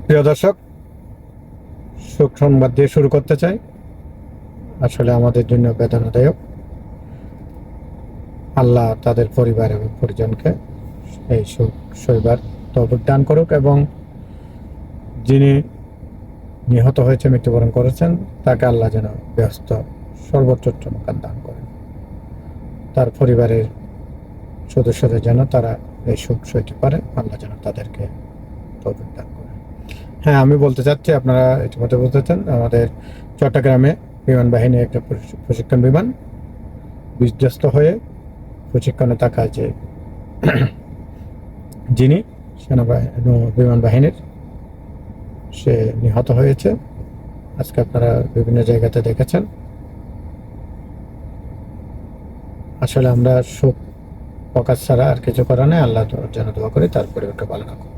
প্রিয় দর্শক, সুখ সংবাদ দিয়ে শুরু করতে চাই। আসলে আমাদের জন্য বেদনাদায়ক। আল্লাহ তাদের পরিবার এবং পরিজনকে এই সুখ সইবার তৌফিক দান করুক এবং যিনি নিহত হয়েছে, মৃত্যুবরণ করেছেন, তাকে আল্লাহ যেন ব্যস্ত সর্বোচ্চ চমৎকার দান করেন। তার পরিবারের সদস্যদের যেন তারা এই সুখ সইতে পারে, আল্লাহ যেন তাদেরকে তৌফিক দান করেন। হ্যাঁ, আমি বলতে চাচ্ছি, আপনারা ইতিমধ্যে বুঝতেছেন, আমাদের চট্টগ্রামে বিমান বাহিনী একটা প্রশিক্ষণ বিমান বিধ্বস্ত হয়ে প্রশিক্ষণে থাকা যে যিনি সেনাবাহিনী বিমান বাহিনীর, সে নিহত হয়েছে। আজকে আপনারা বিভিন্ন জায়গাতে দেখেছেন। আসলে আমরা শোক প্রকাশ ছাড়া আর কিছু করার নেই। আল্লাহ যেন দোয়া করি তার পরিবারকে ভালো রাখুন।